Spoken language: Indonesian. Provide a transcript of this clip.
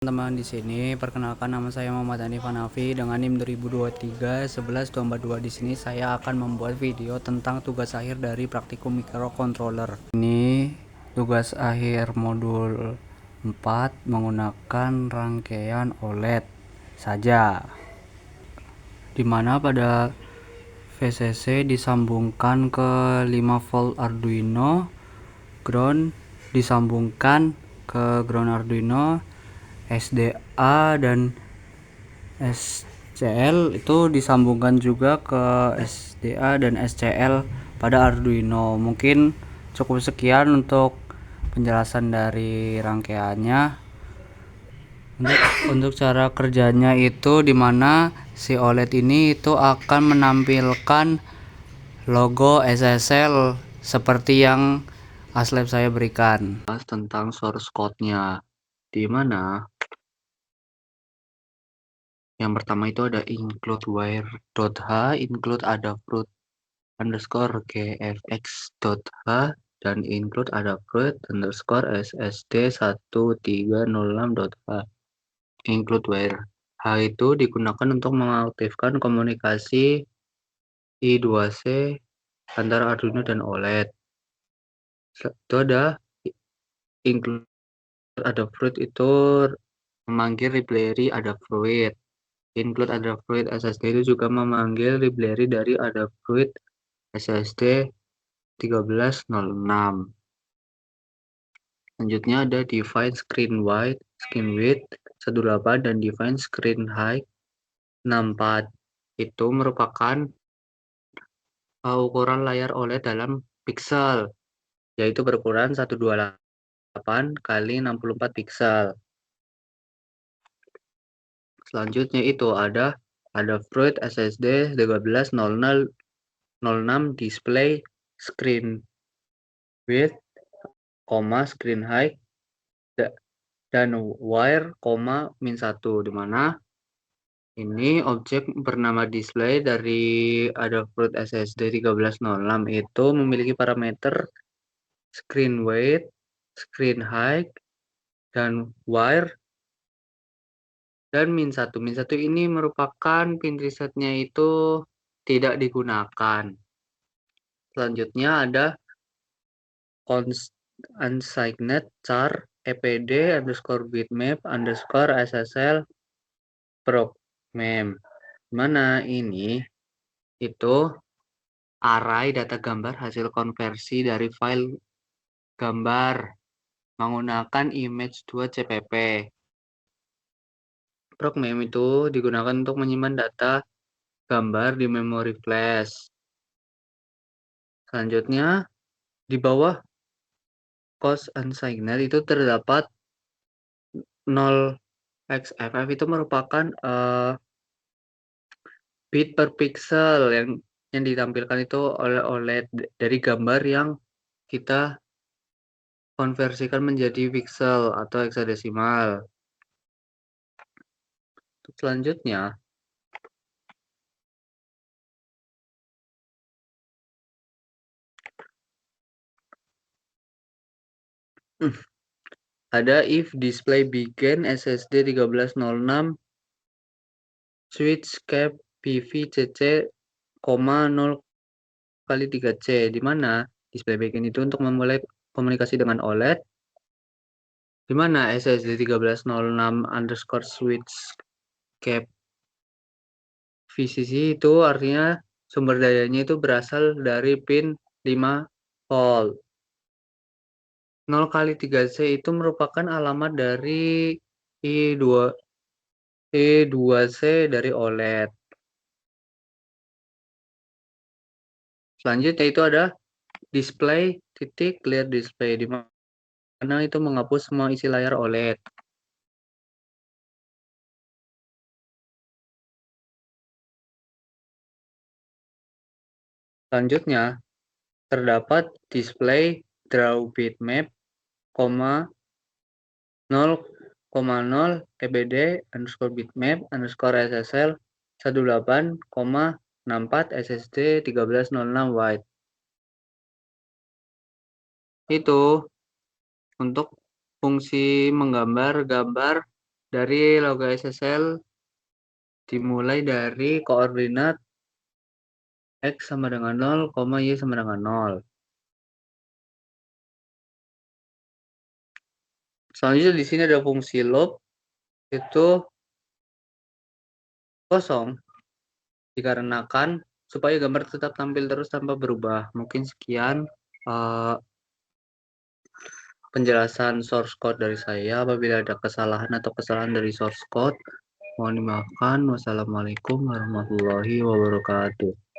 Teman-teman, di sini perkenalkan, nama saya Muhammad Hanif Hanafi dengan NIM 2023 11 Di sini saya akan membuat video tentang tugas akhir dari praktikum microcontroller. Ini tugas akhir modul 4 menggunakan rangkaian OLED saja, dimana pada VCC disambungkan ke 5 volt Arduino, ground disambungkan ke ground Arduino, SDA dan SCL itu disambungkan juga ke SDA dan SCL pada Arduino. Mungkin cukup sekian untuk penjelasan dari rangkaiannya. Untuk cara kerjanya itu dimana si OLED ini itu akan menampilkan logo SSL seperti yang aslab saya berikan. Tentang source code-nya, dimana yang pertama itu ada include wire.h, include adafruit underscore gfx.h, dan include adafruit underscore ssd1306.h. Include wire h itu digunakan untuk mengaktifkan komunikasi I2C antara Arduino dan OLED. Itu ada include adafruit itu memanggil library adafruit. Include adafruit SSD itu juga memanggil library dari adafruit SSD 1306. Selanjutnya ada define screen width 18 dan define screen height 64. Itu merupakan ukuran layar OLED dalam pixel, yaitu berukuran 128 kali 64 pixel. Selanjutnya itu ada adafruit SSD 130006 display screen width, screen height, dan wire, -1, dimana ini objek bernama display dari adafruit SSD 1306 itu memiliki parameter screen width, screen height, dan wire, dan -1. -1 ini merupakan pin resetnya itu tidak digunakan. Selanjutnya ada unsigned char epd underscore bitmap underscore ssl program, mana ini itu array data gambar hasil konversi dari file gambar menggunakan image2cpp. Program itu digunakan untuk menyimpan data gambar di memori flash. Selanjutnya di bawah cost unsigned itu terdapat 0xFF, itu merupakan bit per pixel yang ditampilkan itu oleh OLED dari gambar yang kita konversikan menjadi pixel atau hexadesimal. Selanjutnya ada if display begin SSD 1306 switch cap PVCC, 0 kali 3C, di mana display begin itu untuk memulai komunikasi dengan OLED, di mana SSD 1306 underscore switch cap VCC itu artinya sumber dayanya itu berasal dari pin 5 volt. 0 kali 3C itu merupakan alamat dari I2C dari OLED. Selanjutnya itu ada display titik clear display, di mana itu menghapus semua isi layar OLED. Selanjutnya terdapat display draw bitmap, 0,0 EBD underscore bitmap underscore SSL 18,64 SSD 1306 white. Itu untuk fungsi menggambar gambar dari log SSL dimulai dari koordinat X sama dengan 0, Y sama dengan 0. Selanjutnya di sini ada fungsi loop, itu kosong, dikarenakan supaya gambar tetap tampil terus tanpa berubah. Mungkin sekian penjelasan source code dari saya. Apabila ada kesalahan atau kesalahan dari source code, mohon dimaafkan. Wassalamualaikum warahmatullahi wabarakatuh.